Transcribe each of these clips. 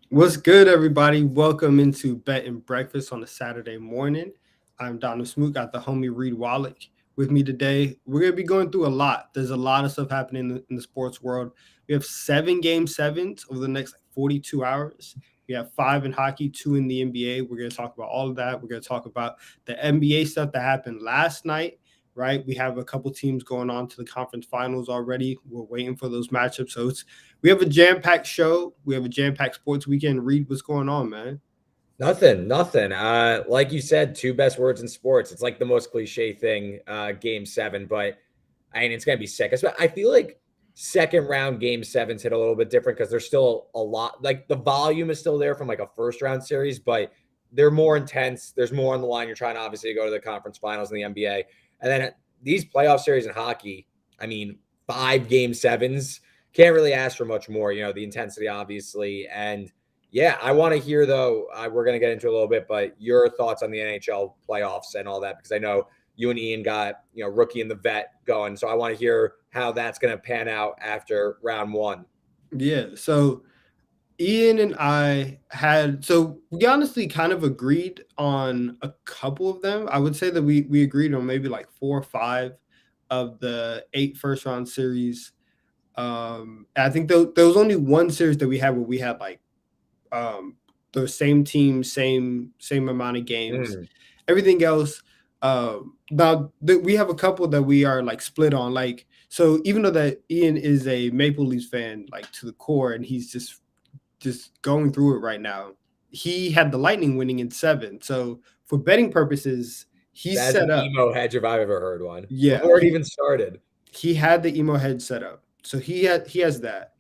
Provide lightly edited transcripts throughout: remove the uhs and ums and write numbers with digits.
What's good, everybody? Welcome into Bet and Breakfast on a Saturday morning. I'm Donald Smoot, got the homie Reed Wallach with me today. We're going to be going through a lot. There's a lot of stuff happening in the sports world. We have seven game sevens over the next 42 hours. We have five in hockey, two in the NBA. We're going to talk about all of that. We're going to talk about the NBA stuff that happened last night, right? We have a couple teams going on to the conference finals already. We're waiting for those matchups. So we have a jam-packed show. We have a jam-packed sports weekend. Reed, what's going on, man? Nothing. Like you said, two best words in sports. It's like the most cliche thing, game seven, but I mean, it's going to be sick. I feel like second round game sevens hit a little bit different because there's still a lot, like the volume is still there from like a first round series, but they're more intense. There's more on the line. You're trying to obviously go to the conference finals in the NBA. And then these playoff series in hockey, I mean, five game sevens, can't really ask for much more, the intensity, obviously. And yeah, I want to hear though. We're going to get into a little bit, but your thoughts on the NHL playoffs and all that, because I know you and Ian got rookie and the vet going, so I want to hear how that's going to pan out after round one. Yeah. So Ian and I we honestly kind of agreed on a couple of them. I would say that we agreed on maybe like four or five of the eight first round series. I think there was only one series that we had where we had like um the same team, same amount of games. Mm. Everything else, we have a couple that we are like split on. Like, so even though that Ian is a Maple Leafs fan, like to the core, and he's just going through it right now, he had the Lightning winning in seven. So for betting purposes, he's That's an set up. emo hedge if I've ever heard one. Yeah, Before it even started. he had the emo head set up. So he has that.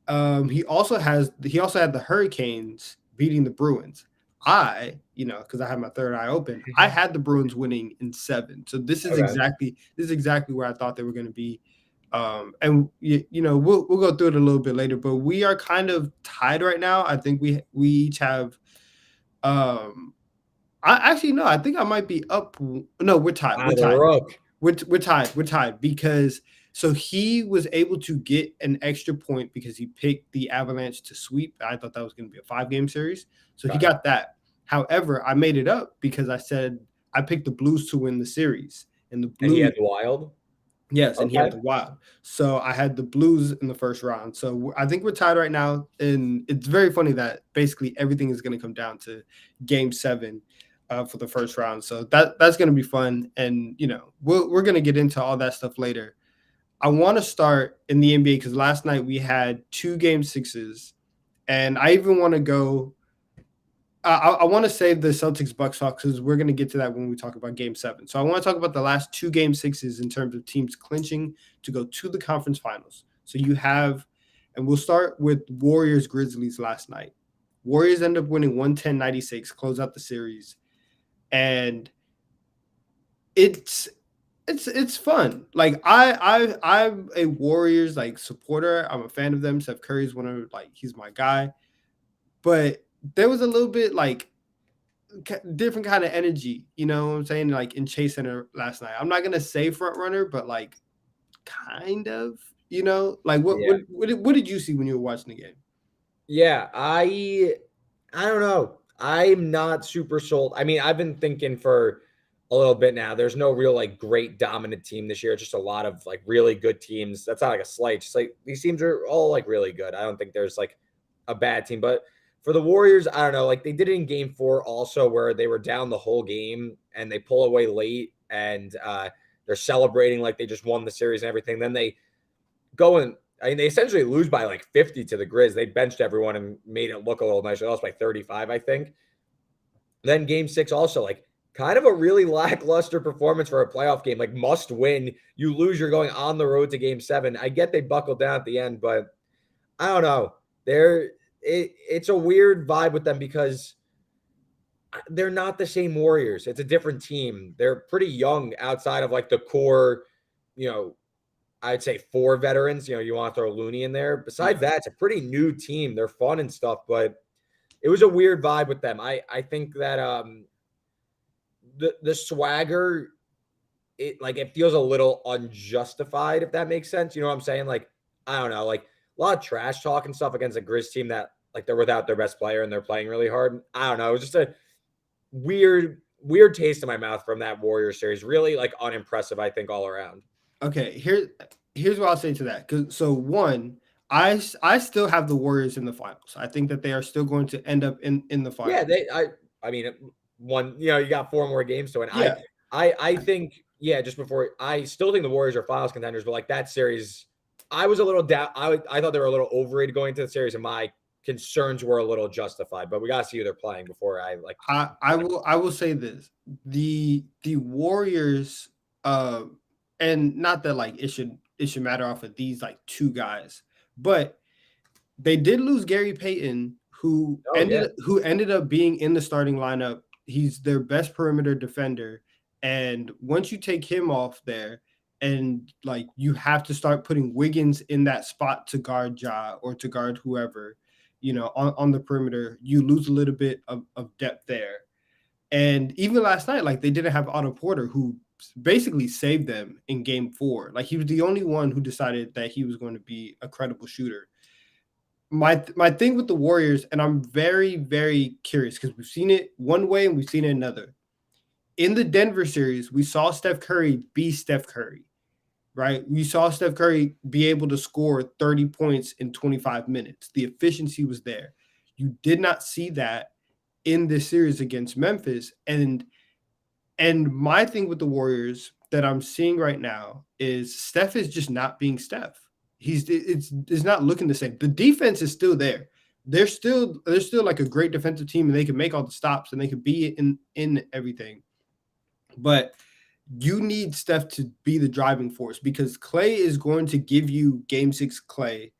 He also had the Hurricanes beating the Bruins. Because I had my third eye open, I had the Bruins winning in seven. So Okay. this is exactly where I thought they were going to be. And we'll go through it a little bit later, but we are kind of tied right now. I think we each have. I actually no, I think I might be up. No, we're tied. Ah, We're the tied. rook. We're tied. We're tied because so he was able to get an extra point because he picked the Avalanche to sweep. I thought that was going to be a 5 game series, so he Okay. got that. However, I made it up because I said I picked the Blues to win the series, and the And he Blues, had the wild. yes, and he had Okay. the Wild. So I had the Blues in the first round. So I think we're tied right now, and it's very funny that basically everything is going to come down to Game Seven for the first round. So that's going to be fun, and we're going to get into all that stuff later. I want to start in the NBA because last night we had two game sixes, and I even want to go. I want to save the Celtics Bucks talk because we're going to get to that when we talk about Game Seven. So I want to talk about the last two game sixes in terms of teams clinching to go to the conference finals. So you have, and we'll start with Warriors Grizzlies last night. Warriors end up winning 110-96, close out the series, and it's it's fun. Like I'm a Warriors like supporter. I'm a fan of them. Steph Curry's one of like he's my guy. But there was a little bit like different kind of energy, you know what I'm saying? Like in Chase Center last night. I'm not gonna say front runner, but like kind of, like Yeah. what did you see when you were watching the game? Yeah. I don't know. I'm not super sold. I mean, I've been thinking for a little bit now. There's no real like great dominant team this year. It's just a lot of like really good teams. That's not like a slight. Just like these teams are all like really good. I don't think there's like a bad team. But for the Warriors, I don't know. Like they did it in game four also where they were down the whole game and they pull away late and they're celebrating like they just won the series and everything. Then they go and I mean, they essentially lose by like 50 to the Grizz. They benched everyone and made it look a little nicer. They lost by 35, I think. Then game six, also like kind of a really lackluster performance for a playoff game, like must win. You lose, you're going on the road to game seven. I get they buckled down at the end, but I don't know. It's a weird vibe with them because they're not the same Warriors. It's a different team. They're pretty young outside of like the core, you know, I'd say four veterans. You want to throw Looney in there. Besides Yeah. that, it's a pretty new team. They're fun and stuff, but it was a weird vibe with them. I think that the swagger, it feels a little unjustified, if that makes sense. You know what I'm saying? Like, I don't know, like a lot of trash talk and stuff against a Grizz team that like they're without their best player and they're playing really hard. I don't know. It was just a weird taste in my mouth from that Warriors series. Really like unimpressive, I think, all around. Okay, here's what I'll say to that. So one, I still have the Warriors in the finals. I think that they are still going to end up in the Yeah, finals. I mean, one, you got 4 more games to win. Yeah, I think, yeah, just before, I still think the Warriors are finals contenders, but like that series, I was a little doubt. I thought they were a little overrated going into the series, and my concerns were a little justified. But we got to see who they're playing before I like. I will say this: the Warriors, and not that like it should matter off of these like two guys, but they did lose Gary Payton, who Oh yeah, ended up being in the starting lineup. He's their best perimeter defender, and once you take him off there, and like you have to start putting Wiggins in that spot to guard Ja or to guard whoever, on the perimeter, you lose a little bit of depth there. And even last night, like they didn't have Otto Porter, who basically saved them in game 4. Like he was the only one who decided that he was going to be a credible shooter. My thing with the Warriors, and I'm very, very curious because we've seen it one way and we've seen it another. In the Denver series, we saw Steph Curry be Steph Curry, right? We saw Steph Curry be able to score 30 points in 25 minutes. The efficiency was there. You did not see that in this series against Memphis. And my thing with the Warriors that I'm seeing right now is Steph is just not being Steph. It's not looking the same. The defense is still there. They're still like a great defensive team, and they can make all the stops and they can be in everything. But you need Steph to be the driving force because Clay is going to give you game 6 Clay,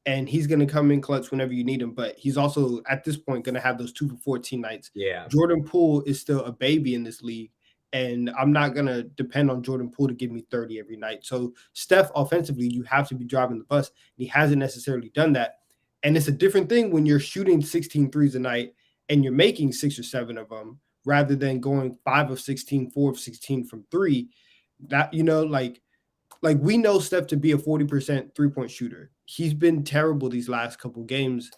and he's going to come in clutch whenever you need him. But he's also at this point going to have those 2 for 14 nights. yeah, Jordan Poole is still a baby in this league, and I'm not going to depend on Jordan Poole to give me 30 every night. So Steph, offensively, you have to be driving the bus. And he hasn't necessarily done that. And it's a different thing when you're shooting 16 threes a night and you're making 6 or 7 of them rather than going 5 of 16, 4 of 16 from 3. That, like we know Steph to be a 40% 3-point shooter. He's been terrible these last couple games.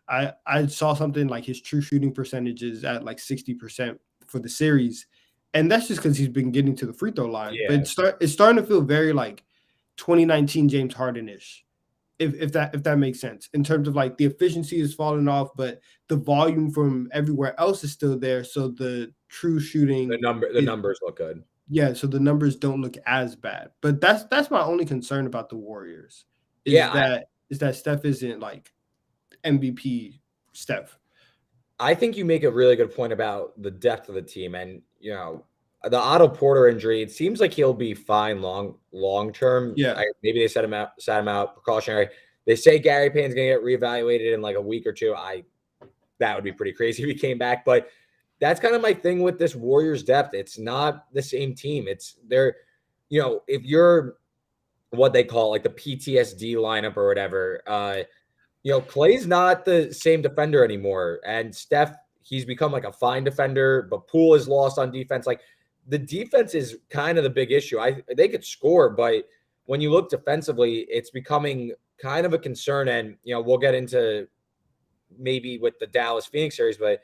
I saw something like his true shooting percentage is at like 60% for the series. And that's just because he's been getting to the free throw line. yeah, But it's starting to feel very like 2019 James Harden-ish, if that makes sense. In terms of like the efficiency is falling off, but the volume from everywhere else is still there. So the true shooting the numbers look good. yeah, so the numbers don't look as bad. But that's my only concern about the Warriors is Yeah, that Steph isn't like MVP Steph. I think you make a really good point about the depth of the team, and the Otto Porter injury. It seems like he'll be fine long term. Yeah. Maybe they sat him out precautionary. They say Gary Payne's gonna get reevaluated in like a week or two. That would be pretty crazy if he came back, but that's kind of my thing with this Warriors depth. It's not the same team. It's they're, if you're what they call like the PTSD lineup or whatever, Clay's not the same defender anymore. And Steph, he's become like a fine defender, but Poole is lost on defense. Like the defense is kind of the big issue. They could score, but when you look defensively, it's becoming kind of a concern. And, we'll get into maybe with the Dallas Phoenix series, but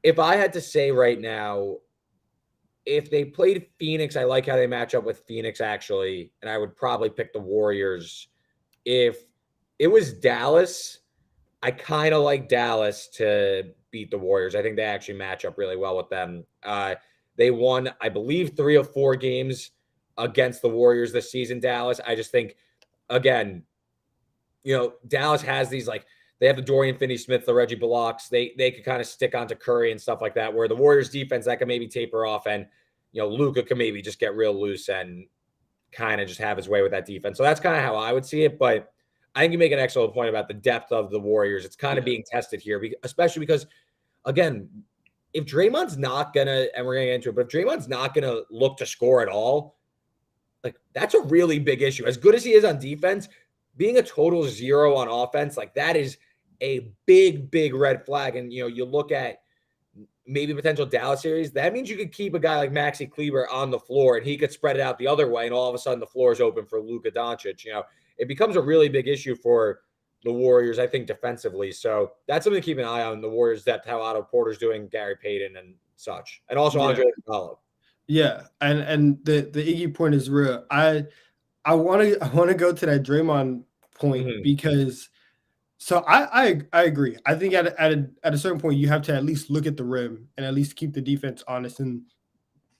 if I had to say right now, if they played Phoenix, I like how they match up with Phoenix actually, and I would probably pick the Warriors. If it was Dallas, I kind of like Dallas to beat the Warriors. I think they actually match up really well with them. They won, I believe, 3 of 4 games against the Warriors this season, Dallas. I just think, again, Dallas has these like, they have the Dorian Finney-Smith, the Reggie Bullocks. They could kind of stick onto Curry and stuff like that, where the Warriors defense, that can maybe taper off, and, Luka can maybe just get real loose and kind of just have his way with that defense. So that's kind of how I would see it. But I think you make an excellent point about the depth of the Warriors. It's kind of being tested here, especially because, again, if Draymond's not going to, and we're going to get into it, but if Draymond's not going to look to score at all, like that's a really big issue. As good as he is on defense, being a total 0 on offense, like that is a big red flag. And, you look at maybe potential Dallas series, that means you could keep a guy like Maxi Kleber on the floor and he could spread it out the other way. And all of a sudden the floor is open for Luka Doncic. It becomes a really big issue for the Warriors, I think, defensively. So that's something to keep an eye on. The Warriors' depth, how Otto Porter's doing, Gary Payton, and such, and also Yeah, Andre Iguodala. yeah, and the Iggy point is real. I want to go to that Draymond point Mhm. because so I agree. I think at a certain point you have to at least look at the rim and at least keep the defense honest and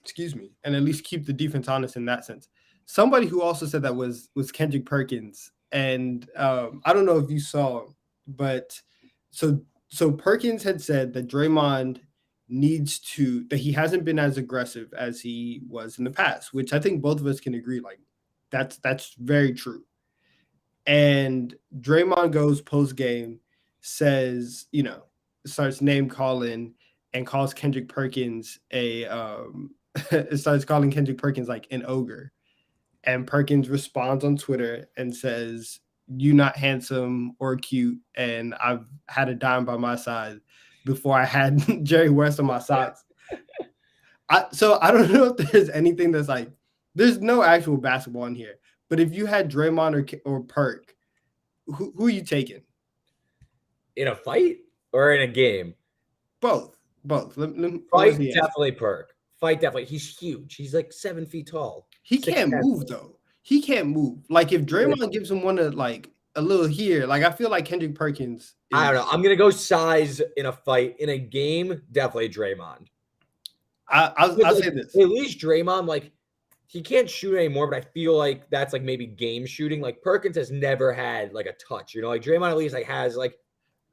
excuse me, and at least keep the defense honest in that sense. Somebody who also said that was Kendrick Perkins, and I don't know if you saw, but so so Perkins had said that Draymond needs to that he hasn't been as aggressive as he was in the past, which I think both of us can agree like that's very true. And Draymond goes post game, says, starts name calling and calls Kendrick Perkins a starts calling Kendrick Perkins like an ogre. And Perkins responds on Twitter and says, "You not handsome or cute, and I've had a dime by my side before I had Jerry West on my socks." So I don't know if there's anything that's like there's no actual basketball in here. But if you had Draymond or Perk, who are you taking? In a fight or in a game? Both. Both. I want to Fight, see the answer. definitely Perk. Fight, definitely. He's huge. He's like 7 feet tall, He six can't ten. move though. He can't move. Like if Draymond gives him one of like a little here, like I feel like Kendrick Perkins I don't know. is. I'm gonna go size in a fight. In a game, definitely Draymond. I'll Because say like this. at least Draymond, like he can't shoot anymore, but I feel like that's like maybe game shooting. Like Perkins has never had like a touch, like Draymond at least like has like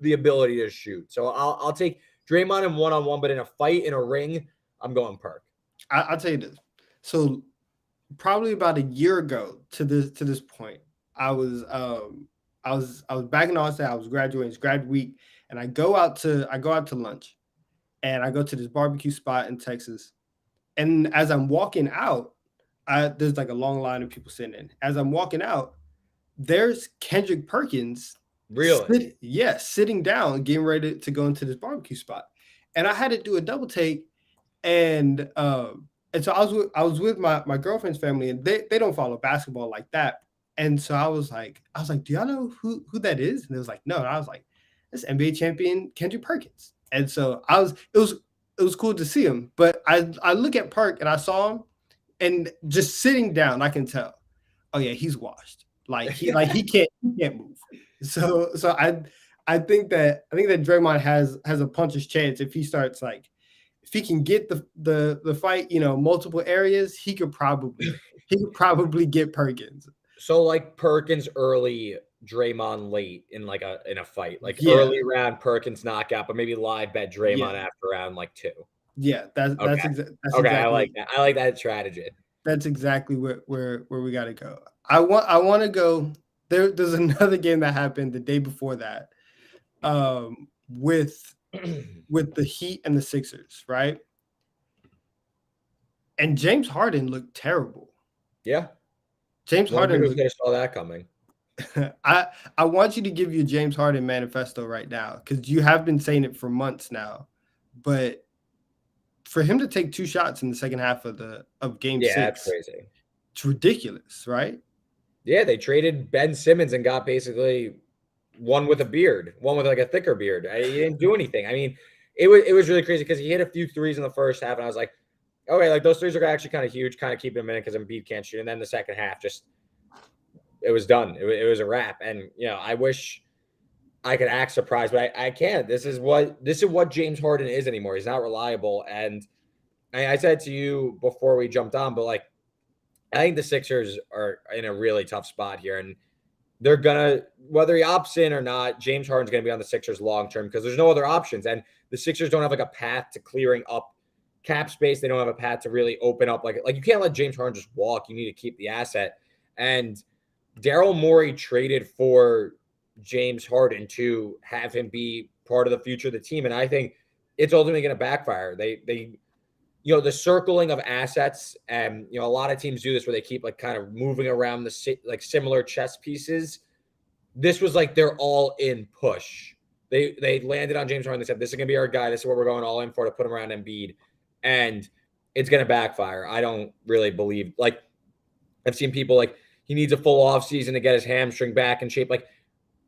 the ability to shoot. So I'll take Draymond in one-on-one, but in a fight in a ring, I'm going Perk. I'll tell you this. So probably about a year ago to this point, I was back in Austin. I was graduating. It's grad week, and I go out to lunch, and I go to this barbecue spot in Texas. And as I'm walking out, there's like a long line of people sitting in. As I'm walking out, there's Kendrick Perkins, Really? sitting down, getting ready to go into this barbecue spot. And I had to do a double take, and so I was with my girlfriend's family, and they don't follow basketball like that. And so I was like, do y'all know who that is? And it was like, no. And I was like, that's NBA champion Kendrick Perkins. And so it was cool to see him. But I look at Perk and I saw him, and just sitting down, I can tell, oh yeah, he's washed. He can't move. So I think that Draymond has a puncher's chance if he starts like if he can get the fight, multiple areas, he could probably get Perkins. So like Perkins early, Draymond late in a fight. Like Yeah, early round Perkins knockout, but maybe live bet Draymond yeah, after round like 2. yeah. Okay. That's Okay, I like exactly that. I like that strategy. where we got to go. I want to go. There's another game that happened the day before that, with the Heat and the Sixers, right? And James Harden looked terrible. Yeah. James Wonder Harden who looked could have saw that coming. I want you to give your James Harden manifesto right now because you have been saying it for months now. But for him to take 2 shots in the second half of game Yeah, that's six, crazy. it's ridiculous, right? Yeah, they traded Ben Simmons and got basically one with a beard, one with like a thicker beard. He didn't do anything. I mean, it was really crazy because he hit a few threes in the first half, and I was like, okay, like those threes are actually kind of huge, kind of keeping him in it because Embiid can't shoot. And then the second half, just it was done. It was a wrap. And I wish I could act surprised, but I can't. This is what James Harden is anymore. He's not reliable. And I said to you before we jumped on, but like I think the Sixers are in a really tough spot here, and they're gonna whether he opts in or not, James Harden's gonna be on the Sixers long term because there's no other options, and the Sixers don't have like a path to clearing up cap space. They don't have a path to really open up like you can't let James Harden just walk. You need to keep the asset. And Daryl Morey traded for James Harden to have him be part of the future of the team, and I think it's ultimately going to backfire. They the circling of assets, and a lot of teams do this where they keep like kind of moving around the like similar chess pieces. This was like their all in push. They landed on James Harden. They said, this is going to be our guy. This is what we're going all in for to put him around Embiid. And it's going to backfire. I don't really believe, like, I've seen people like, he needs a full off season to get his hamstring back in shape. Like,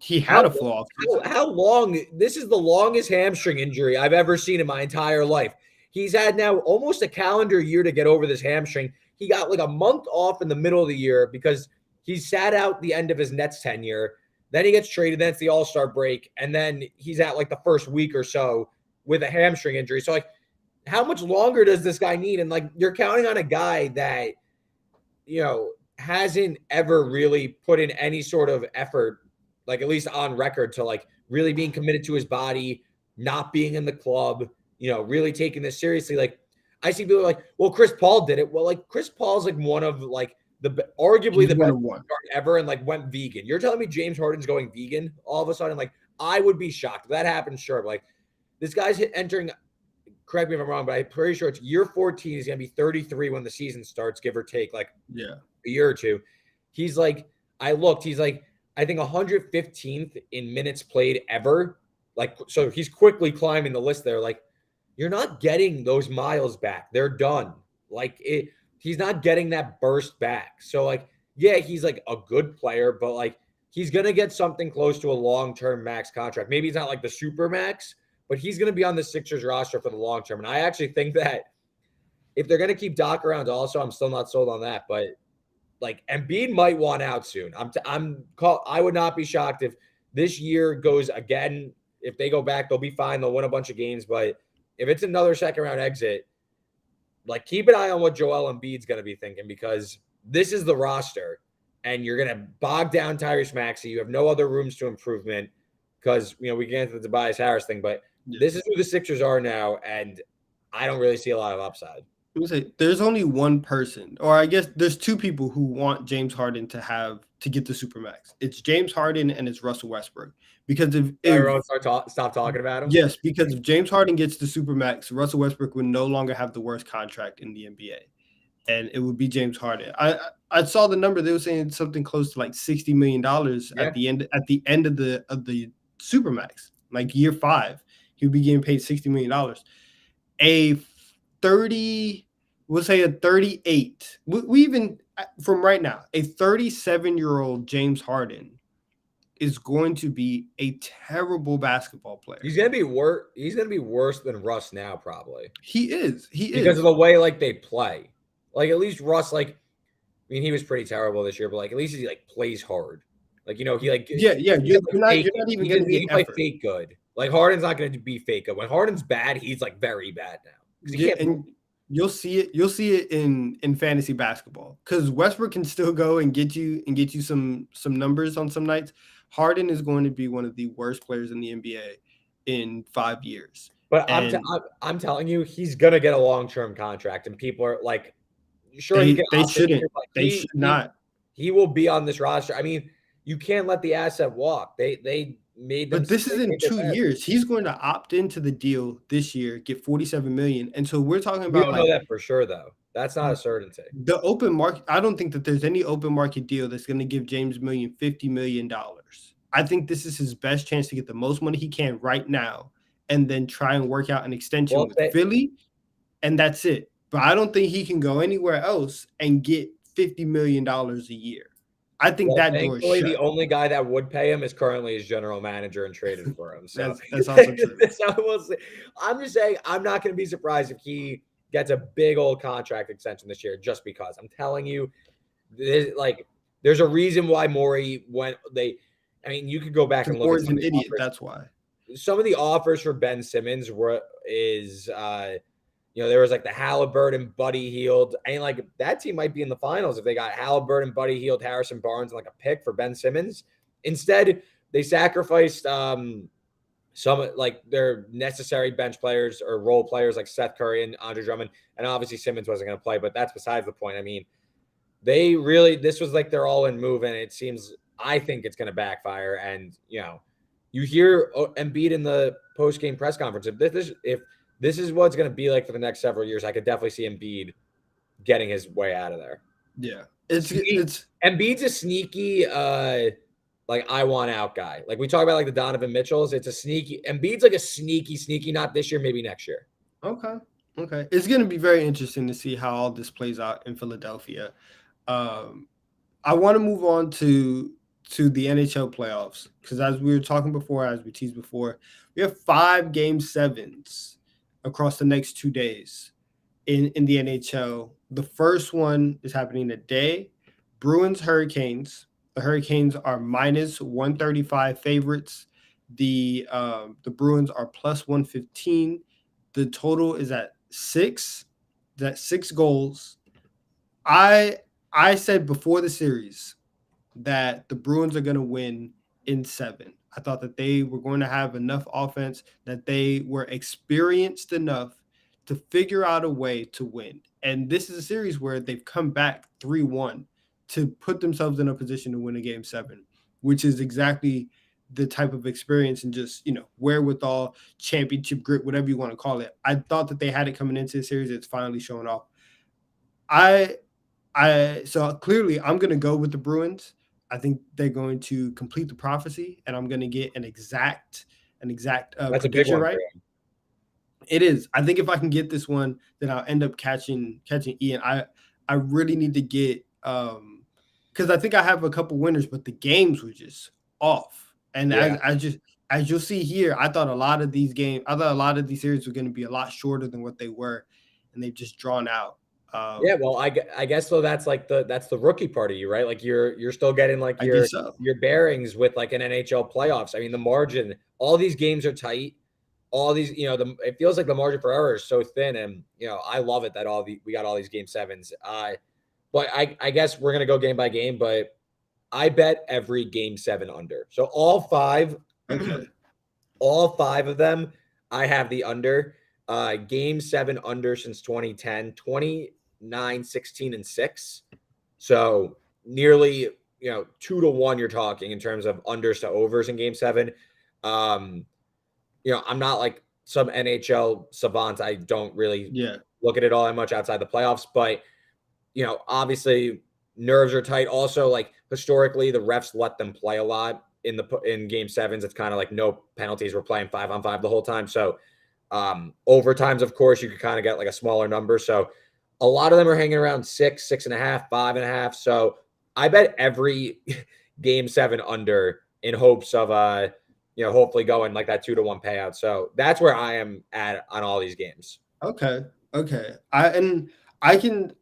He How had a full offseason. how long? This is the longest hamstring injury I've ever seen in my entire life. He's had now almost a calendar year to get over this hamstring. He got like a month off in the middle of the year because he sat out the end of his Nets tenure. Then he gets traded. Then it's the All-Star break, and then he's at like the first week or so with a hamstring injury. So like, how much longer does this guy need? And like, you're counting on a guy that hasn't ever really put in any sort of effort, like at least on record, to like really being committed to his body, not being in the club, really taking this seriously. Like, I see people like, well, Chris Paul did it. Well, like Chris Paul's like one of like arguably He's the best one. ever, and like went vegan. You're telling me James Harden's going vegan all of a sudden? Like, I would be shocked if that happens. Sure, but like this guy's entering. Correct me if I'm wrong, but I'm pretty sure it's year 14. He's going to be 33 when the season starts, give or take like a year or two. He's like, he's like, I think 115th in minutes played ever. Like, so he's quickly climbing the list there. Like, you're not getting those miles back. They're done. Like, he's not getting that burst back. So like, yeah, he's like a good player, but like he's going to get something close to a long-term max contract. Maybe it's not like the super max, but he's going to be on the Sixers roster for the long term. And I actually think that if they're going to keep Doc around also, I'm still not sold on that. But like Embiid might want out soon. I would not be shocked if this year goes again. If they go back, they'll be fine. They'll win a bunch of games. But if it's another second round exit, like keep an eye on what Joel Embiid's going to be thinking, because this is the roster and you're going to bog down Tyrese Maxey. You have no other rooms to improvement because, we get into the Tobias Harris thing, but this is who the Sixers are now, and I don't really see a lot of upside. There's only one person, or I guess there's two people who want James Harden to get the Supermax. It's James Harden and it's Russell Westbrook. Because if everyone stop talking about him. Yes, because if James Harden gets the Supermax, Russell Westbrook would no longer have the worst contract in the NBA, and it would be James Harden. I saw the number; they were saying something close to like $60 million at the end of the Supermax, like year 5. He would be getting paid $60 million. We'll say a 38. We even from right now, a 37-year-old James Harden is going to be a terrible basketball player. He's gonna be worse. He's gonna be worse than Russ now, probably. He is because of the way like they play. Like at least Russ, like, I mean, he was pretty terrible this year, but like at least he like plays hard. Like he like you're not even getting the effort. Play fake good. Like Harden's not going to be fake good. When Harden's bad, he's like very bad now. And you'll see it in fantasy basketball, because Westbrook can still go and get you some numbers on some nights. Harden is going to be one of the worst players in the NBA in 5 years. But I'm telling you, he's going to get a long-term contract, and people are like, sure, they shouldn't. They should not. He will be on this roster. I mean, you can't let the asset walk. They made them. But this is in 2 years. He's going to opt into the deal this year, get $47 million, and so we're talking about. We don't know that for sure, though. That's not a certainty. The open market. I don't think that there's any open market deal that's going to give James $50 million. I think this is his best chance to get the most money he can right now, and then try and work out an extension with Philly, and that's it. But I don't think he can go anywhere else and get $50 million a year. I think that door is shut. The only guy that would pay him is currently his general manager and traded for him. So that's also true. I'm just saying, I'm not going to be surprised if he gets a big old contract extension this year, just because I'm telling you, there's a reason why Morey went. I mean, you could go back and look. Morey's an idiot. That's why. Some of the offers for Ben Simmons there was like the Halliburton, Buddy Hield. And like that team might be in the finals if they got Halliburton, Buddy Hield, Harrison Barnes, and like a pick for Ben Simmons. Instead, they sacrificed some like their necessary bench players or role players like Seth Curry and Andre Drummond. And obviously Simmons wasn't going to play, but that's besides the point. I mean, this was like their all-in move, and I think it's going to backfire. And, you hear Embiid in the post-game press conference. If this is what it's going to be like for the next several years, I could definitely see Embiid getting his way out of there. Yeah. Embiid's a sneaky, like I want out guy. Like we talk about like the Donovan Mitchells. Embiid's like a sneaky, not this year, maybe next year. Okay. It's going to be very interesting to see how all this plays out in Philadelphia. I want to move on to to the NHL playoffs, because as we were talking before, as we teased before, we have 5 game 7s across the next 2 days in the NHL. The first one is happening today. Bruins Hurricanes. The Hurricanes are minus 135 favorites. The Bruins are plus 115. The total is at 6. That's 6 goals. I I said before the series that the Bruins are going to win in 7. I thought that they were going to have enough offense, that they were experienced enough to figure out a way to win. And this is a series where they've come back 3-1 to put themselves in a position to win a game 7, which is exactly the type of experience and just, wherewithal, championship grit, whatever you want to call it. I thought that they had it coming into the series. It's finally showing off. I so clearly I'm going to go with the Bruins. I think they're going to complete the prophecy, and I'm going to get an exact That's a big prediction one for right. you. It is. I think if I can get this one, then I'll end up catching Ian. I really need to get because I think I have a couple winners, but the games were just off. And Yeah. as you'll see here, I thought a lot of these series were going to be a lot shorter than what they were, and they've just drawn out. Yeah, well, I guess so. That's like that's the rookie part of you, right? Like you're still getting like I guess so. your bearings with like an NHL playoffs. I mean, the margin, all these games are tight. All these, it feels like the margin for error is so thin, and I love it that we got all these game 7s. But I guess we're gonna go game by game, but I bet every game 7 under. So all 5, Okay. all 5 of them, I have the under. Game 7 under since 2010, 29, 16, and 6. So nearly, 2-1 you're talking in terms of unders to overs in game 7. I'm not like some NHL savant. I don't really look at it all that much outside the playoffs, but obviously nerves are tight. Also, like historically, the refs let them play a lot in game 7s. It's kind of like no penalties. We're playing 5-on-5 the whole time. So overtimes, of course, you could kind of get like a smaller number. So a lot of them are hanging around 6, 6.5, 5.5. So I bet every game 7 under in hopes of hopefully going like that 2-1 payout. So that's where I am at on all these games. Okay. I can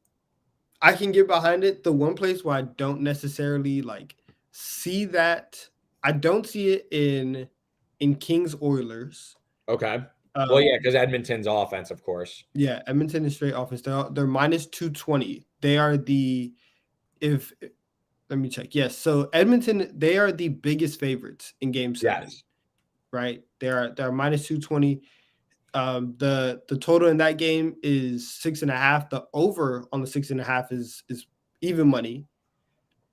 get behind it. The one place where I don't necessarily like see that, I don't see it in Kings Oilers. Okay. Well, yeah, because Edmonton's offense, of course. Yeah, Edmonton is straight offense. They're minus 220. They are let me check. Yes, so Edmonton, they are the biggest favorites in game 7. Yes. Right? They're minus 220. The total in that game is 6.5. The over on the 6.5 is even money.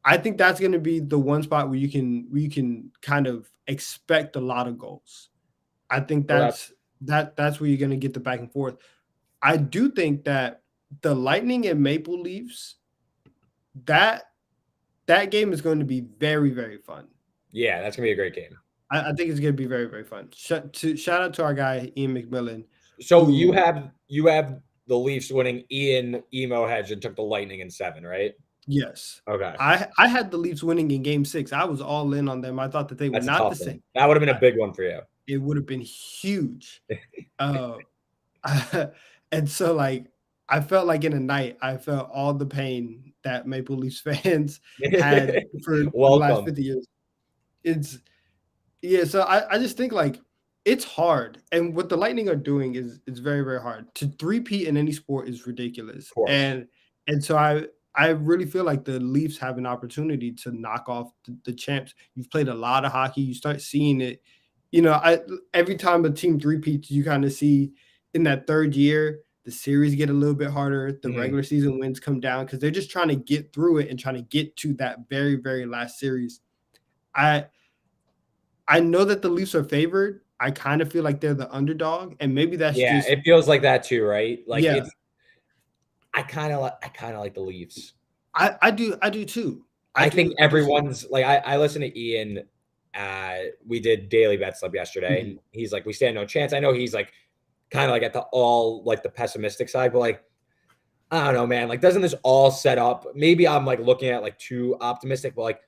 I think that's going to be the one spot where you can kind of expect a lot of goals. I think that's where you're going to get the back and forth. I do think that the Lightning and Maple Leafs, that game is going to be very, very fun. Yeah, that's going to be a great game. I think it's going to be very, very fun. Shout out to our guy Ian McMillan. So you have the Leafs winning. Ian emo hedge and took the Lightning in 7, right? Yes. Okay. I had the Leafs winning in game 6. I was all in on them. I thought that they were not the same. That would have been a big one for you. It would have been huge. And so like I felt like in a night, I felt all the pain that Maple Leafs fans had for the last 50 years. So I just think like it's hard. And what the Lightning are doing is very, very hard. To three-peat in any sport is ridiculous. And so I really feel like the Leafs have an opportunity to knock off the champs. You've played a lot of hockey. You start seeing it. Every time a team three-peats, you kind of see in that third year, the series get a little bit harder. The regular season wins come down because they're just trying to get through it and trying to get to that very, very last series. I know that the Leafs are favored. I kind of feel like they're the underdog, and maybe that's just it feels like that too, right? Like yeah. I kind of like the Leafs. I do too. I think everyone's like I listened to Ian. We did daily bet slip yesterday, and he's like, we stand no chance. I know he's like kind of like at the pessimistic side, but like I don't know, man. Like, doesn't this all set up? Maybe I'm like looking at like too optimistic, but like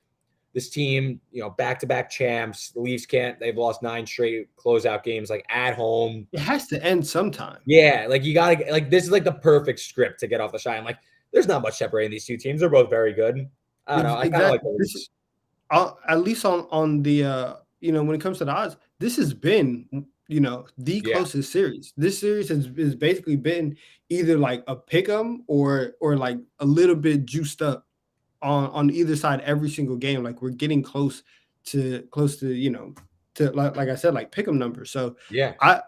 this team, back-to-back champs. The Leafs they've lost 9 straight closeout games, like at home. It has to end sometime. Yeah, like you gotta like this is like the perfect script to get off the shine. Like, there's not much separating these two teams. They're both very good. I don't know. I kind of like Exactly. the Leafs. At least on the when it comes to the odds, this has been the Yeah, closest series. This series has basically been either like a pick 'em or like a little bit juiced up on either side every single game. Like we're getting close to to like I said, like pick 'em numbers. So yeah. I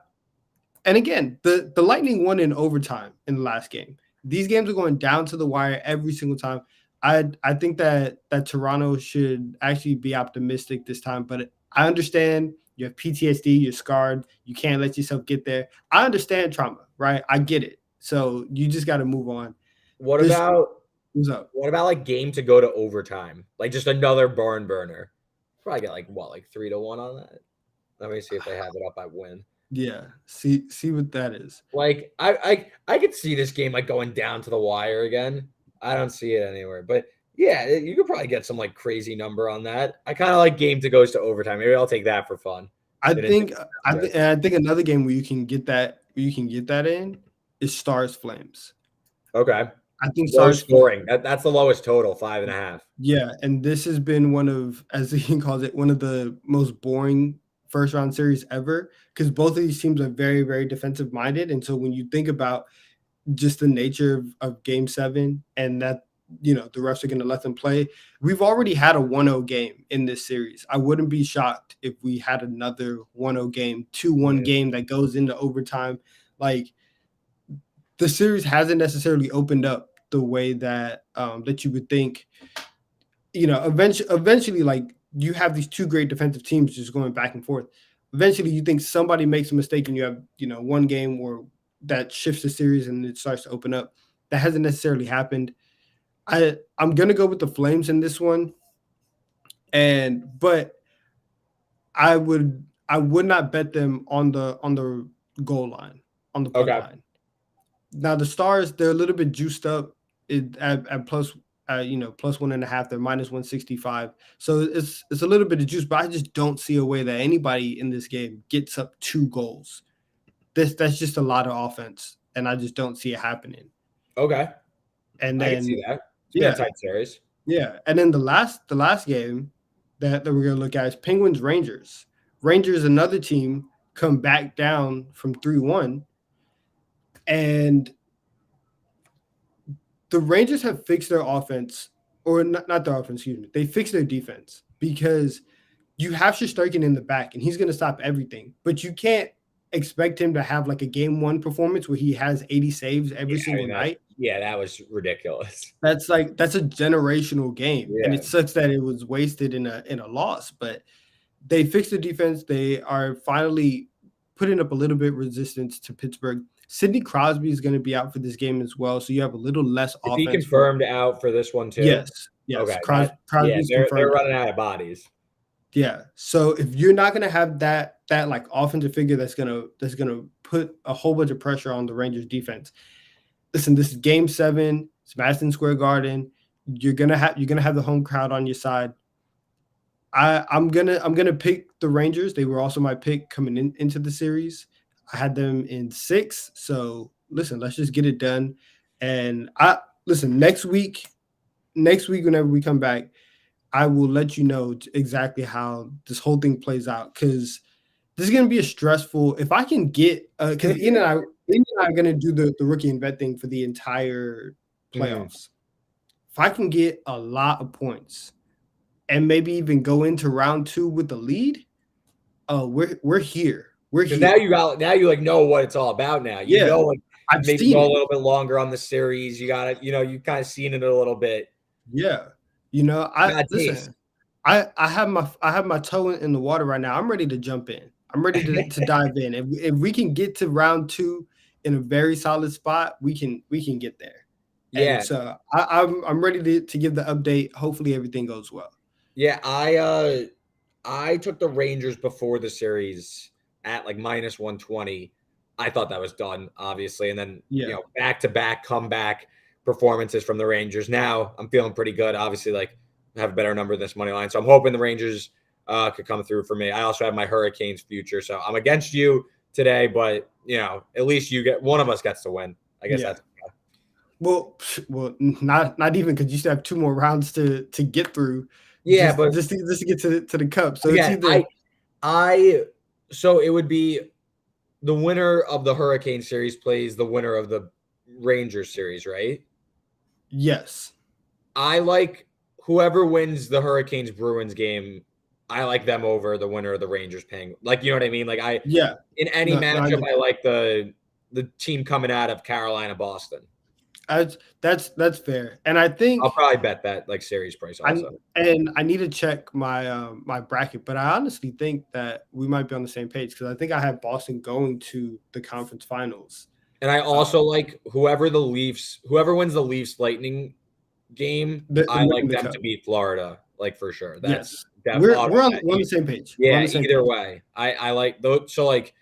and again, the Lightning won in overtime in the last game. These games are going down to the wire every single time. I think that Toronto should actually be optimistic this time, but I understand you have PTSD, you're scarred, you can't let yourself get there. I understand trauma, right? I get it. So you just got to move on. What This about what's up? what about like game to go to overtime? Like just another barn burner. Probably get like 3-1 on that. Let me see if they have it up. I win. Yeah, see what that is. Like I could see this game like going down to the wire again. I don't see it anywhere, but yeah, you could probably get some like crazy number on that. I kind of like game to goes to overtime. Maybe I'll take that for fun. I They didn't think do I that. think and I think another game where you can get that in is Stars Flames. Okay. I think Low Stars scoring. That's the lowest total, 5.5. Yeah, and this has been one of, as he calls it, one of the most boring first round series ever because both of these teams are very, very defensive minded. And so when you think about just the nature of game 7 and that, the refs are going to let them play, we've already had a 1-0 game in this series. I wouldn't be shocked if we had another 1-0 game, 2-1 Mm. game that goes into overtime. Like the series hasn't necessarily opened up the way that you would think. Eventually, like you have these two great defensive teams just going back and forth. Eventually, you think somebody makes a mistake and you have, one game or that shifts the series and it starts to open up. That hasn't necessarily happened. I'm gonna go with the Flames in this one, but I would not bet them on the goal line, on the puck Okay. line. Now the Stars, they're a little bit juiced up at plus, plus 1.5. They're minus 165. So it's a little bit of juice, but I just don't see a way that anybody in this game gets up 2 goals. That's just a lot of offense, and I just don't see it happening. Okay. And I can see then that. It's been a yeah, tight series. yeah, and then the last game that we're gonna look at is Penguins Rangers. Rangers, another team, come back down from 3-1, and the Rangers have fixed their offense, or not their offense, excuse me. They fixed their defense because you have Shesterkin in the back and he's going to stop everything. But you can't expect him to have like a game 1 performance where he has 80 saves every Yeah, I single mean night. that was ridiculous. That's a generational game, and Yeah. it sucks that it was wasted in a loss. But they fixed the defense. They are finally putting up a little bit of resistance to Pittsburgh. Sidney Crosby is going to be out for this game as well, so you have a little less Is he offense for. confirmed out for this one too? Yes, Okay. Yeah, Crosby's they're confirmed running out. out of bodies. Yeah, so if you're not gonna have that like offensive figure that's gonna put a whole bunch of pressure on the Rangers defense, listen, this is Game 7. It's Madison Square Garden. You're gonna have the home crowd on your side. I'm gonna pick the Rangers. They were also my pick coming into the series. I had them in 6. So listen, let's just get it done. And I listen next week whenever we come back, I will let you know exactly how this whole thing plays out because this is going to be a stressful. If I can get, because Ian and I are going to do the rookie and vet thing for the entire Mhm. playoffs. If I can get a lot of points and maybe even go into round 2 with the lead, we're here. We're Because here. now you like know what it's all about now. You Yeah, know, like I've maybe seen go a it. little bit longer on the series. You got to, you kind of seen it a little bit. Yeah, I Bad taste. listen. I have my toe in the water right now. I'm ready to jump in. I'm ready to dive in. If we can get to round 2 in a very solid spot, we can get there. And Yeah. so I'm ready to give the update. Hopefully everything goes well. Yeah, I took the Rangers before the series at like minus 120. I thought that was done, obviously. And then, Yeah. back to back comeback performances from the Rangers. Now I'm feeling pretty good. Obviously, like have a better number than this money line. So I'm hoping the Rangers could come through for me. I also have my Hurricanes future. So I'm against you today, but at least one of us gets to win. I guess Yeah. that's Well, not even, because you still have 2 more rounds to get through. yeah, Just but to get to the cup. So it's again, either so it would be the winner of the Hurricane series plays the winner of the Rangers series, right? yes. I like whoever wins the Hurricanes Bruins game. I like them over the winner of the Rangers paying. Like, you know what I mean? Like Yeah. in any No, I matchup, get I like the team coming out of Carolina, Boston. that's fair. And I I'll think probably bet that like series price also. I need to check my bracket, but I honestly think that we might be on the same page, because I think I have Boston going to the conference finals. And I also like whoever wins the Leafs Lightning game, I like The them cup. to beat Florida, like for sure. That's Yes. that We're auto we're on bet. we're on the same page. We're on Yeah, the same either page. way. I like those. So like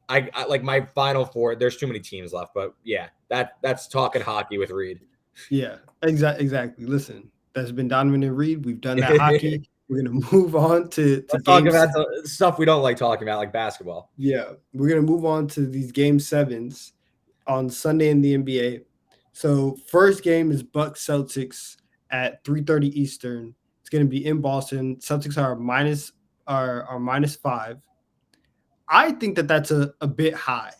I like my final four. There's too many teams left, but yeah, that's talking hockey with Reed. Yeah, exactly. Listen, that's been Donovan and Reed. We've done that hockey. We're gonna move on to Let's talk games. about the stuff we don't like talking about, like basketball. Yeah, we're gonna move on to these game sevens on Sunday in the NBA. So first game is Bucks Celtics at 3:30 Eastern. It's gonna be in Boston. Celtics are -5. I think that that's a bit high,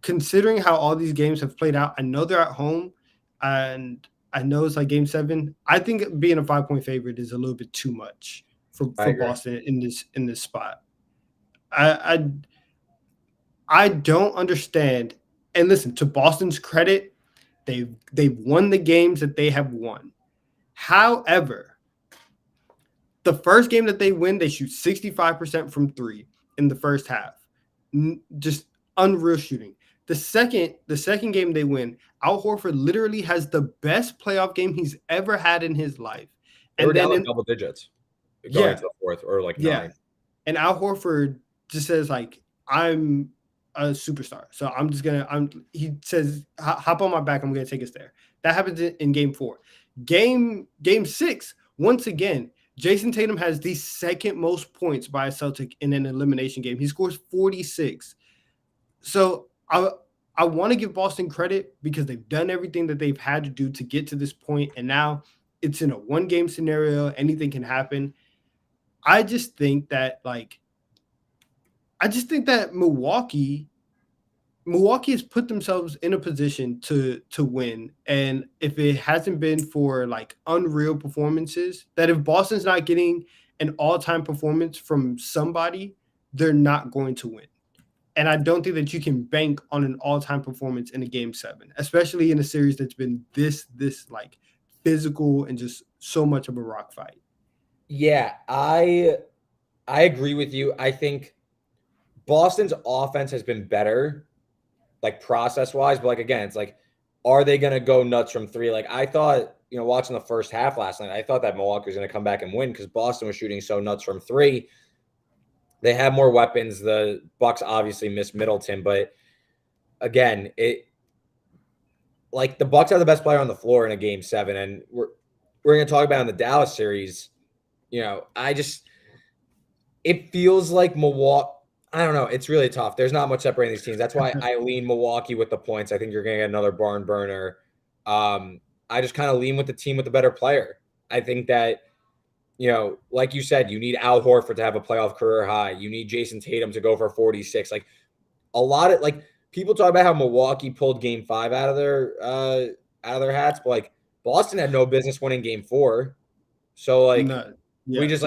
considering how all these games have played out. I know they're at home, and I know it's like game seven. I think being a 5-point favorite is a little bit too much I for agree. Boston in this spot. I I don't understand. And listen, to Boston's credit, they've won the games that they have won. However, the first game that they win, they shoot 65% from three in the first half. Just unreal shooting. The second game they win, Al Horford literally has the best playoff game he's ever had in his life. They were And down then like double digits going yeah, into the fourth, or like yeah. nine. And Al Horford just says like, I'm a superstar. So I'm just gonna he says, hop on my back, I'm gonna take us there. That happens in game four. Game six, once again, Jason Tatum has the second most points by a Celtic in an elimination game. He scores 46. So I want to give Boston credit, because they've done everything that they've had to do to get to this point, and now it's in a one game scenario. Anything can happen. I just think that Milwaukee has put themselves in a position to win. And if it hasn't been for like unreal performances, that if Boston's not getting an all-time performance from somebody, they're not going to win. And I don't think that you can bank on an all-time performance in a game seven, especially in a series that's been this like physical and just so much of a rock fight. Yeah, I agree with you. I think Boston's offense has been better, like process wise, but like again, it's like, are they gonna go nuts from three? Like I thought, watching the first half last night, I thought that Milwaukee was gonna come back and win because Boston was shooting so nuts from three. They have more weapons. The Bucks obviously missed Middleton, but again, the Bucks have the best player on the floor in a game seven, and we're gonna talk about in the Dallas series. It feels like Milwaukee. I don't know. It's really tough. There's not much separating these teams. That's why I lean Milwaukee with the points. I think you're going to get another barn burner. I just kind of lean with the team with the better player. I think that, like you said, you need Al Horford to have a playoff career high. You need Jason Tatum to go for 46. Like a lot of people talk about how Milwaukee pulled game 5 out of their hats, but like Boston had no business winning game 4. So like No, yeah. we're just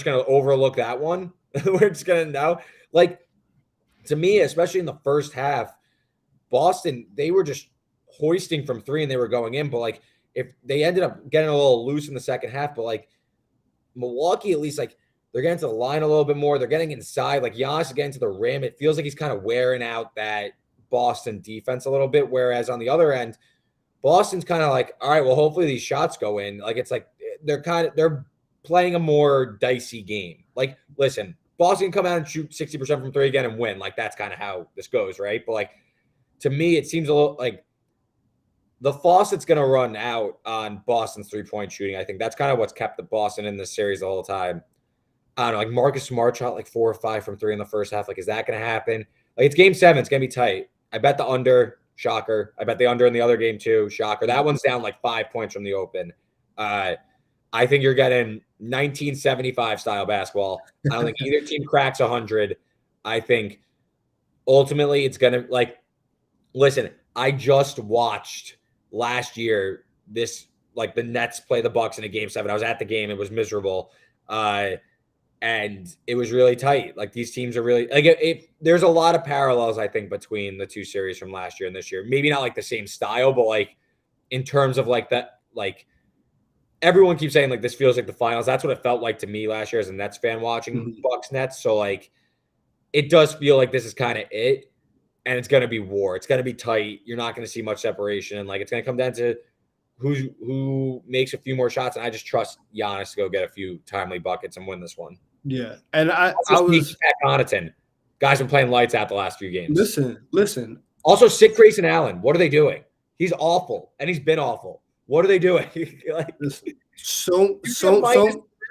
gonna overlook that one. We're just gonna know. Like to me, especially in the first half, Boston, they were just hoisting from 3 and they were going in. But like if they ended up getting a little loose in the second half, but like Milwaukee, at least like they're getting to the line a little bit more. They're getting inside. Like Giannis is getting to the rim. It feels like he's kind of wearing out that Boston defense a little bit. Whereas on the other end, Boston's kind of like, all right, well, hopefully these shots go in. Like it's like they're playing a more dicey game. Like, listen, Boston can come out and shoot 60% from 3 again and win. Like that's kind of how this goes, right? But like to me, it seems a little like the faucet's going to run out on Boston's 3-point shooting. I think that's kind of what's kept the Boston in this series the whole time. I don't know, like Marcus Smart shot like 4 or 5 from 3 in the first half. Like, is that going to happen? Like, it's game 7. It's going to be tight. I bet the under, shocker. I bet the under in the other game too, shocker. That one's down like 5 points from the open. I think you're getting 1975 style basketball. I don't think either team cracks 100. I think ultimately it's going to, like, listen, I just watched last year this, like, the Nets play the Bucks in a game 7. I was at the game. It was miserable. And it was really tight. Like, these teams are really, like, there's a lot of parallels, I think, between the two series from last year and this year. Maybe not like the same style, but like in terms of like that, like everyone keeps saying like this feels like the finals. That's what it felt like to me last year as a Nets fan watching Bucks Nets. So like it does feel like this is kind of it, and it's going to be war. It's going to be tight. You're not going to see much separation, and like it's going to come down to who makes a few more shots. And I just trust Giannis to go get a few timely buckets and win this one. Yeah, and I was Pat Connaughton. Guys been playing lights out the last few games. Listen. Also, sit Grayson Allen. What are they doing? He's awful, and he's been awful. What are they doing? Like, so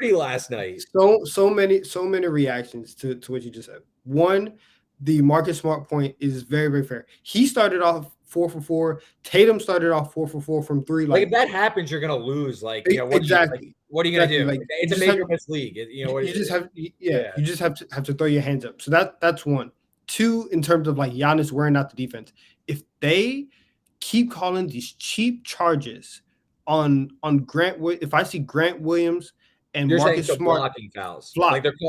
last night. So many reactions to what you just said. One, the Marcus Smart point is very, very fair. He started off 4 for 4. Tatum started off 4 for 4 from 3. Like if that happens, you're gonna lose. Like, you know, what are you gonna do? Like, it's a make or miss league. You know, you just have to throw your hands up. So that's one. Two, in terms of like Giannis wearing out the defense, if they keep calling these cheap charges on Grant, if I see Grant Williams and Marcus Smart blocking fouls,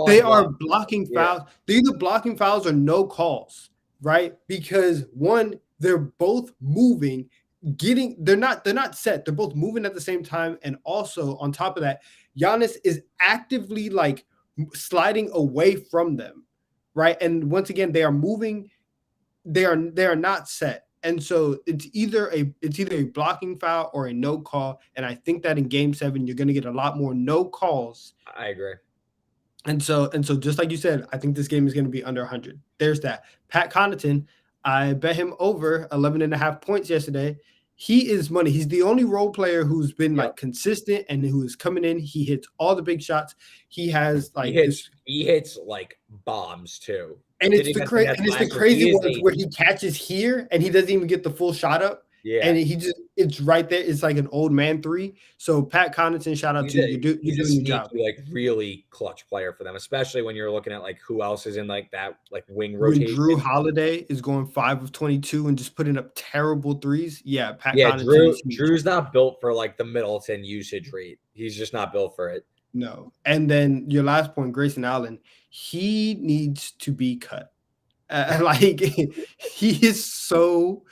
they are blocking fouls. They're either blocking fouls or no calls, right? Because one, they're both moving, they're not set. They're both moving at the same time, and also on top of that, Giannis is actively like sliding away from them, right? And once again, they are moving. They are not set. And so it's either a blocking foul or a no call. And I think that in game 7, you're going to get a lot more no calls. I agree. And so just like you said, I think this game is going to be under 100. There's that. Pat Connaughton, I bet him over 11.5 points yesterday. He is money. He's the only role player who's been like consistent and who is coming in. He hits all the big shots. He has like he hits like bombs too. And it's the crazy ones where he catches here and he doesn't even get the full shot up. Yeah. And it's right there. It's like an old man 3. So Pat Connaughton, shout out to you. You're doing your job. Like really clutch player for them, especially when you're looking at like who else is in like that like wing rotation. When Drew Holiday is going 5 of 22 and just putting up terrible threes. Yeah, Pat Connaughton. Drew's not built for like the Middleton usage rate. He's just not built for it. No. And then your last point, Grayson Allen, he needs to be cut. Like he is so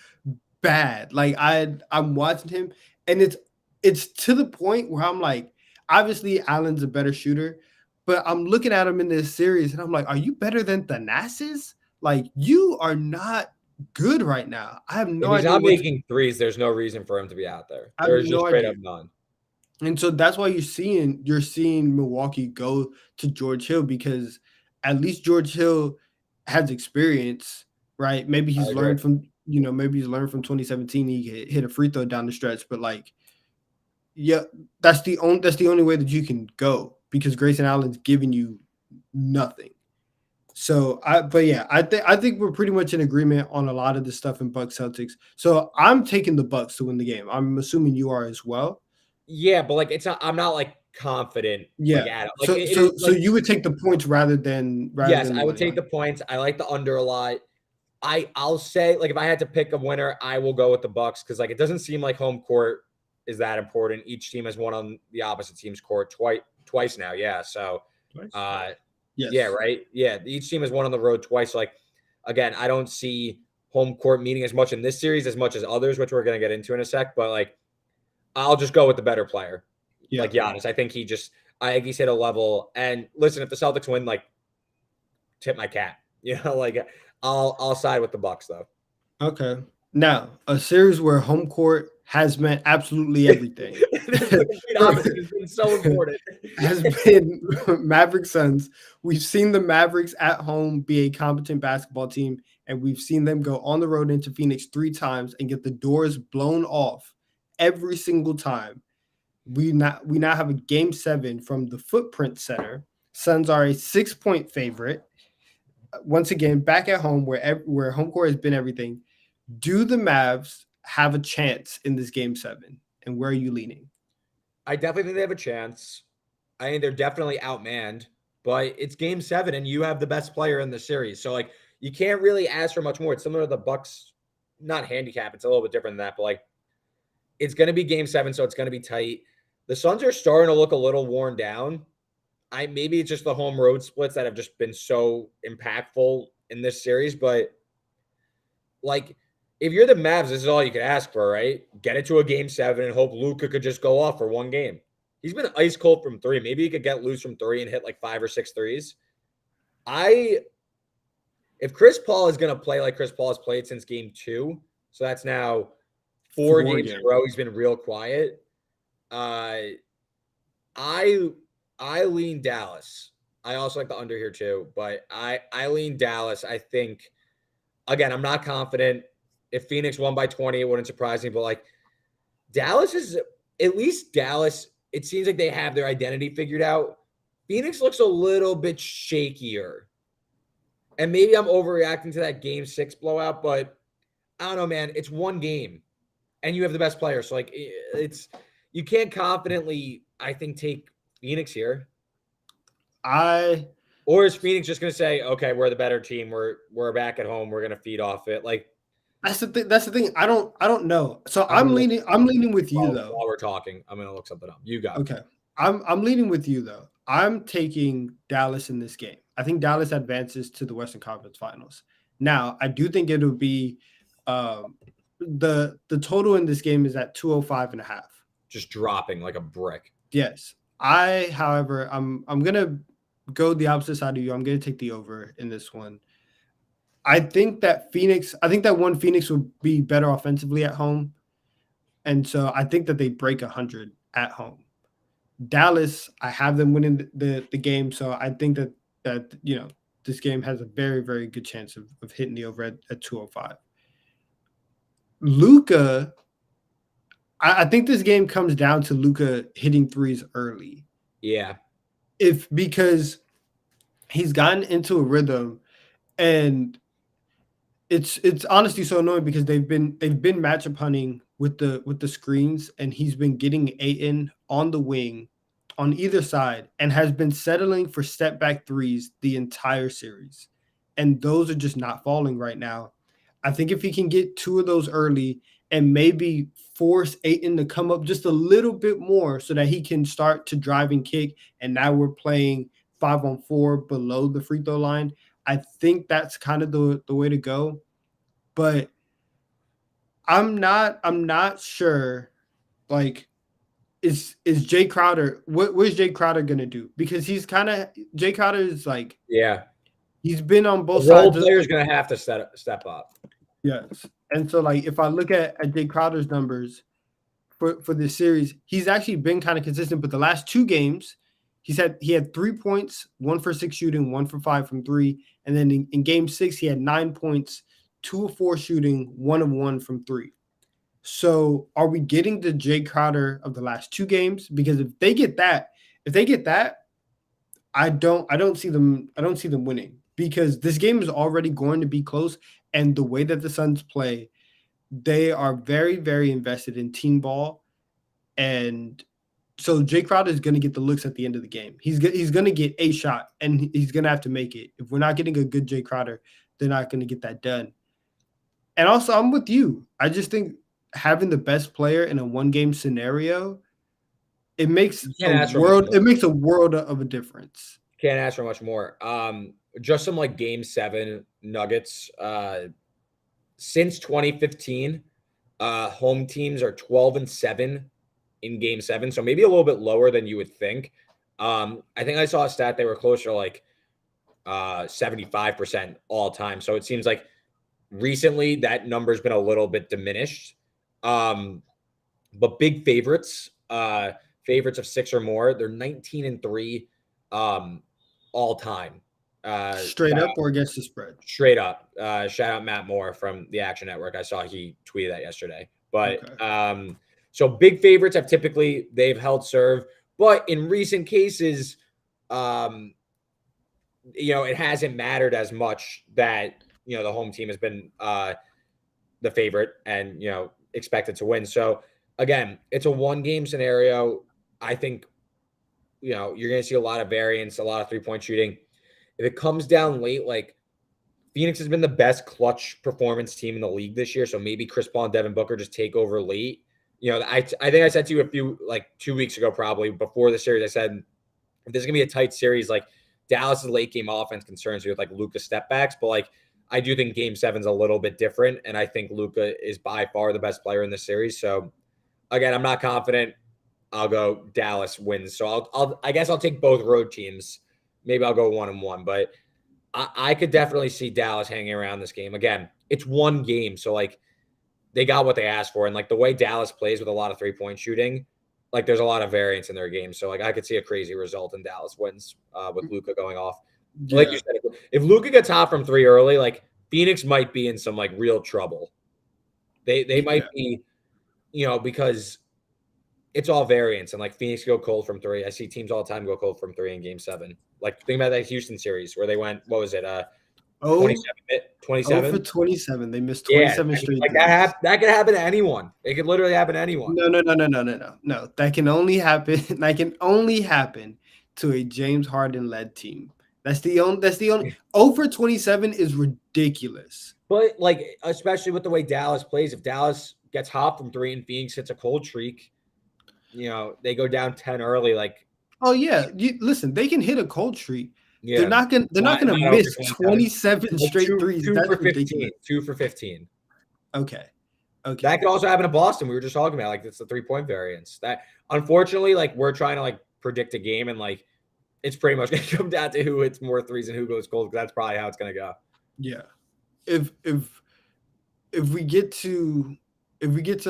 bad. Like I'm watching him, and it's to the point where I'm like, obviously Allen's a better shooter, but I'm looking at him in this series and I'm like, are you better than Thanasis? Like, you are not good right now. I have no idea. He's not making threes. There's no reason for him to be out there. There's just straight up none. And so that's why you're seeing Milwaukee go to George Hill, because at least George Hill has experience, right? Maybe he's learned from 2017. He hit a free throw down the stretch, but like, yeah, that's the only way that you can go, because Grayson Allen's giving you nothing. So I think we're pretty much in agreement on a lot of the stuff in Bucks Celtics. So I'm taking the Bucks to win the game. I'm assuming you are as well. Yeah, but like I'm not like confident. Yeah. Like, so you would take the points rather than yes, I would take the points. I like the under a lot. I'll say, like, if I had to pick a winner, I will go with the Bucks, because like it doesn't seem like home court is that important. Each team has won on the opposite team's court twice now. Yeah. So yes. Yeah, right. Yeah. Each team has won on the road twice. So like, again, I don't see home court meaning as much in this series as much as others, which we're gonna get into in a sec. But like, I'll just go with the better player. Yeah. Like Giannis. I think he's hit a level. And listen, if the Celtics win, like, tip my cap. You know, like I'll side with the Bucks though. Okay. Now, a series where home court has meant absolutely everything. It's been so important. Has been Mavericks Suns. We've seen the Mavericks at home be a competent basketball team, and we've seen them go on the road into Phoenix 3 times and get the doors blown off every single time. We now have a game 7 from the Footprint Center. Suns are a 6-point favorite. Once again, back at home where home court has been everything. Do the Mavs have a chance in this game 7? And where are you leaning? I definitely think they have a chance. I think they're definitely outmanned, but it's game 7 and you have the best player in the series. So like you can't really ask for much more. It's similar to the Bucks, not handicap. It's a little bit different than that, but like it's going to be game 7, so it's going to be tight. The Suns are starting to look a little worn down. Maybe it's just the home road splits that have just been so impactful in this series, but like if you're the Mavs, this is all you could ask for, right? Get it to a game 7 and hope Luka could just go off for one game. He's been ice cold from 3. Maybe he could get loose from 3 and hit like 5 or 6 threes. If Chris Paul is going to play like Chris Paul has played since game 2, so that's now 4 games in a row, he's been real quiet. I lean Dallas. I also like the under here too, but I lean Dallas. I think again, I'm not confident. If Phoenix won by 20, it wouldn't surprise me, but like Dallas is at least Dallas, it seems like they have their identity figured out. Phoenix looks a little bit shakier. And maybe I'm overreacting to that game 6 blowout, but I don't know, man. It's one game and you have the best player. So like you can't confidently, I think, take Phoenix here. Or is Phoenix just going to say, okay, we're the better team. We're back at home. We're going to feed off it. Like that's the thing. I don't know. So I'm leaning with you though. While we're talking, I'm going to look something up. You got okay. I'm leaning with you though. I'm taking Dallas in this game. I think Dallas advances to the Western Conference Finals. Now, I do think it'll be the total in this game is at 205.5. Just dropping like a brick. Yes. However, I'm gonna go the opposite side of you. I'm gonna take the over in this one. I think that Phoenix will be better offensively at home. And so I think that they break 100 at home. Dallas, I have them winning the game. So I think that this game has a very, very good chance of hitting the over at 205. Luka, I think this game comes down to Luka hitting threes early. Yeah. Because he's gotten into a rhythm, and it's honestly so annoying because they've been matchup hunting with the screens, and he's been getting Ayton on the wing on either side and has been settling for step back threes the entire series. And those are just not falling right now. I think if he can get 2 of those early and maybe force Ayton to come up just a little bit more so that he can start to drive and kick, and now we're playing 5-on-4 below the free throw line, I think that's kind of the way to go. But I'm not sure, like, is Jay Crowder, what is Jay Crowder gonna do? Because Jay Crowder is like, yeah, he's been on both the sides. Role player's gonna have to step up. Yes. And so like if I look at Jay Crowder's numbers for this series, he's actually been kind of consistent, but the last 2 games, he had 3 points, 1 for 6 shooting, 1 for 5 from 3. And then in game 6, he had 9 points, 2 of 4 shooting, 1 of 1 from 3. So are we getting the Jay Crowder of the last 2 games? Because if they get that, I don't see them winning, because this game is already going to be close. And the way that the Suns play, they are very, very invested in team ball. And so Jay Crowder is going to get the looks at the end of the game. He's going to get a shot, and he's going to have to make it. If we're not getting a good Jay Crowder, they're not going to get that done. And also, I'm with you. I just think having the best player in a one-game scenario, it makes a world of a difference. Can't ask for much more. Just some like game 7 nuggets. Since 2015, home teams are 12-7 in game 7. So maybe a little bit lower than you would think. I think I saw a stat they were closer to like 75% all time. So it seems like recently that number's been a little bit diminished. But big favorites of 6 or more, they're 19-3 all time. Straight up or against the spread? Straight up. Shout out Matt Moore from the Action Network. I saw he tweeted that yesterday. But okay. So big favorites have typically they've held serve, but in recent cases, um, it hasn't mattered as much that the home team has been the favorite and expected to win. So again, it's a one game scenario. I think you're going to see a lot of variance, a lot of 3-point shooting. If it comes down late, like Phoenix has been the best clutch performance team in the league this year, so maybe Chris Paul and Devin Booker just take over late. I think I said to you 2 weeks ago, probably before the series, I said if there's gonna be a tight series, like Dallas' late game offense concerns me with like Luka step backs, but like I do think Game 7's a little bit different, and I think Luka is by far the best player in the series. So again, I'm not confident. I'll go Dallas wins. So I guess I'll take both road teams. Maybe I'll go 1-1, but I could definitely see Dallas hanging around this game. Again, it's one game, so like they got what they asked for, and like the way Dallas plays with a lot of 3-point shooting, like there's a lot of variance in their game. So like I could see a crazy result and Dallas wins with Luka going off. Yeah. Like you said, if Luka gets hot from 3 early, like Phoenix might be in some like real trouble. They might be, because it's all variance, and like Phoenix go cold from 3. I see teams all the time go cold from 3 in Game 7. Like think about that Houston series where they went, what was it? 27. For 27. They missed Yeah, 27 straight. like that could happen to anyone. It could literally happen to anyone. No. That can only happen. That can only happen to a James Harden led team. That's the only. Over 27 is ridiculous. But like, especially with the way Dallas plays, if Dallas gets hot from 3 and Phoenix hits a cold streak, they go down 10 early. Like, oh yeah, listen, they can hit a cold streak. Yeah, they're not gonna miss 27 straight threes. Two That's for 15. ridiculous. 2 for 15. Okay. That could also happen to Boston. We were just talking about like it's the 3-point variance. That unfortunately, like we're trying to like predict a game, and like it's pretty much gonna come down to who hits more threes and who goes cold. Because that's probably how it's gonna go. Yeah. If we get to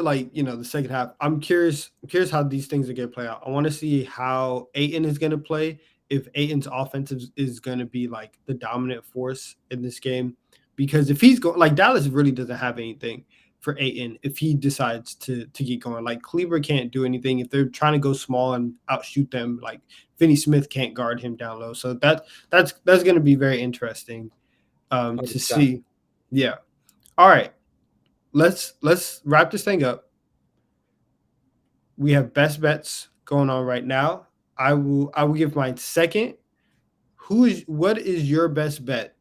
like the second half, I'm curious how these things are gonna play out. I want to see how Ayton is gonna play. If Ayton's offense is going to be like the dominant force in this game, because if he's going, like Dallas really doesn't have anything for Ayton if he decides to get going. Like Kleber can't do anything if they're trying to go small and outshoot them. Like Finney Smith can't guard him down low, so that's going to be very interesting to see. Yeah. All right, let's wrap this thing up. We have best bets going on right now. I will give my second. What is your best bet?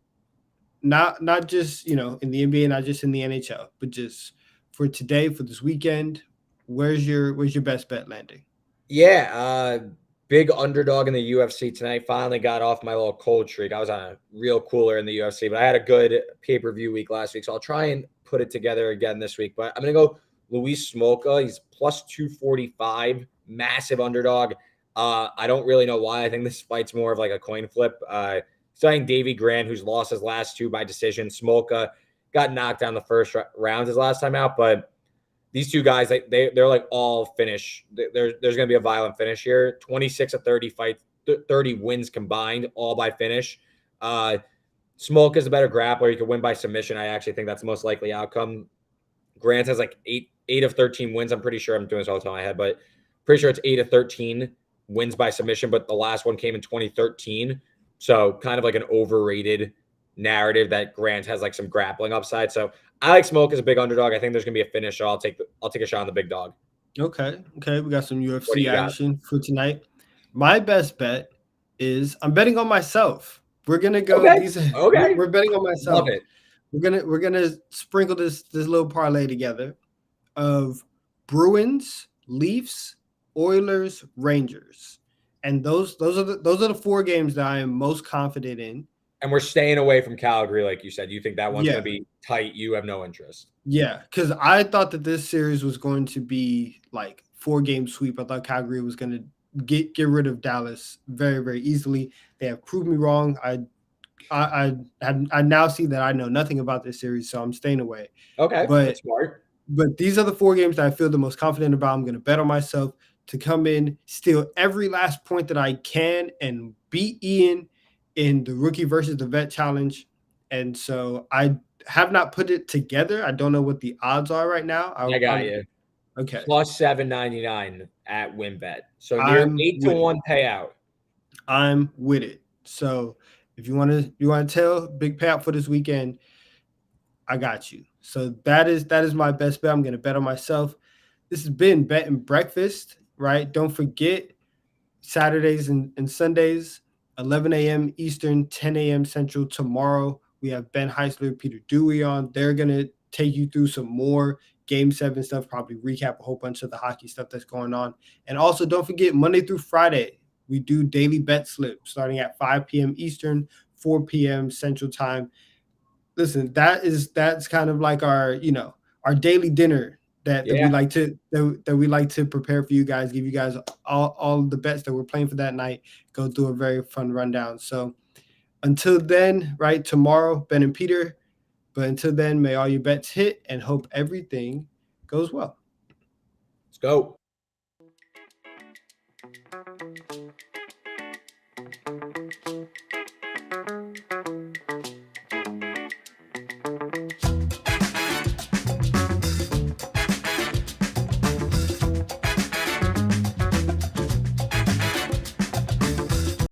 Not just in the NBA, not just in the NHL, but just for today, for this weekend. Where's your best bet landing? Yeah, big underdog in the UFC tonight. Finally got off my little cold streak. I was on a real cooler in the UFC, but I had a good pay-per-view week last week, so I'll try and put it together again this week. But I'm gonna go Luis Smolka. He's plus 245, massive underdog. I don't really know why. I think this fight's more of like a coin flip. Starting Davy Grant, who's lost his last 2 by decision. Smolka got knocked down the first round his last time out, but these 2 guys, they're like all finish. There's going to be a violent finish here. 26-30 fights, 30 wins combined, all by finish. Smolka is a better grappler. He could win by submission. I actually think that's the most likely outcome. Grant has like 8 of 13 wins. I'm pretty sure I'm doing this all the time in my head, but pretty sure it's 8 of 13 wins by submission, but the last one came in 2013. So kind of like an overrated narrative that Grant has like some grappling upside. So I like Smoke as a big underdog. I think there's gonna be a finish. So I'll take a shot on the big dog. Okay. We got some UFC action for tonight. My best bet is I'm betting on myself. We're gonna go. Okay. We're betting on myself. Love it. We're gonna sprinkle this little parlay together of Bruins, Leafs, Oilers, Rangers, and those are the 4 games that I am most confident in. And we're staying away from Calgary, like you said. You think that one's going to be tight? You have no interest. Yeah, because I thought that this series was going to be like 4-game sweep. I thought Calgary was going to get rid of Dallas very, very easily. They have proved me wrong. I now see that I know nothing about this series, so I'm staying away. Okay, that's smart. But these are the 4 games that I feel the most confident about. I'm going to bet on myself to come in, steal every last point that I can, and beat Ian in the rookie versus the vet challenge. And so I have not put it together. I don't know what the odds are right now. I got you. Okay. plus 799 at WinBet. So near I'm 8 to with it. 1 payout. I'm with it. So if you want to tell big payout for this weekend, I got you. So that is my best bet. I'm gonna bet on myself. This has been Bet and Breakfast, right? Don't forget Saturdays and Sundays, 11 a.m. Eastern, 10 a.m. Central. Tomorrow, we have Ben Heisler, Peter Dewey on. They're going to take you through some more Game 7 stuff, probably recap a whole bunch of the hockey stuff that's going on. And also, don't forget, Monday through Friday, we do daily bet slip starting at 5 p.m. Eastern, 4 p.m. Central Time. Listen, that's kind of like our daily dinner that we Yeah. like that we like to prepare for you guys, give you guys all the bets that we're playing for that night, go through a very fun rundown. So until then, right, tomorrow, Ben and Peter. But until then, may all your bets hit and hope everything goes well. Let's go.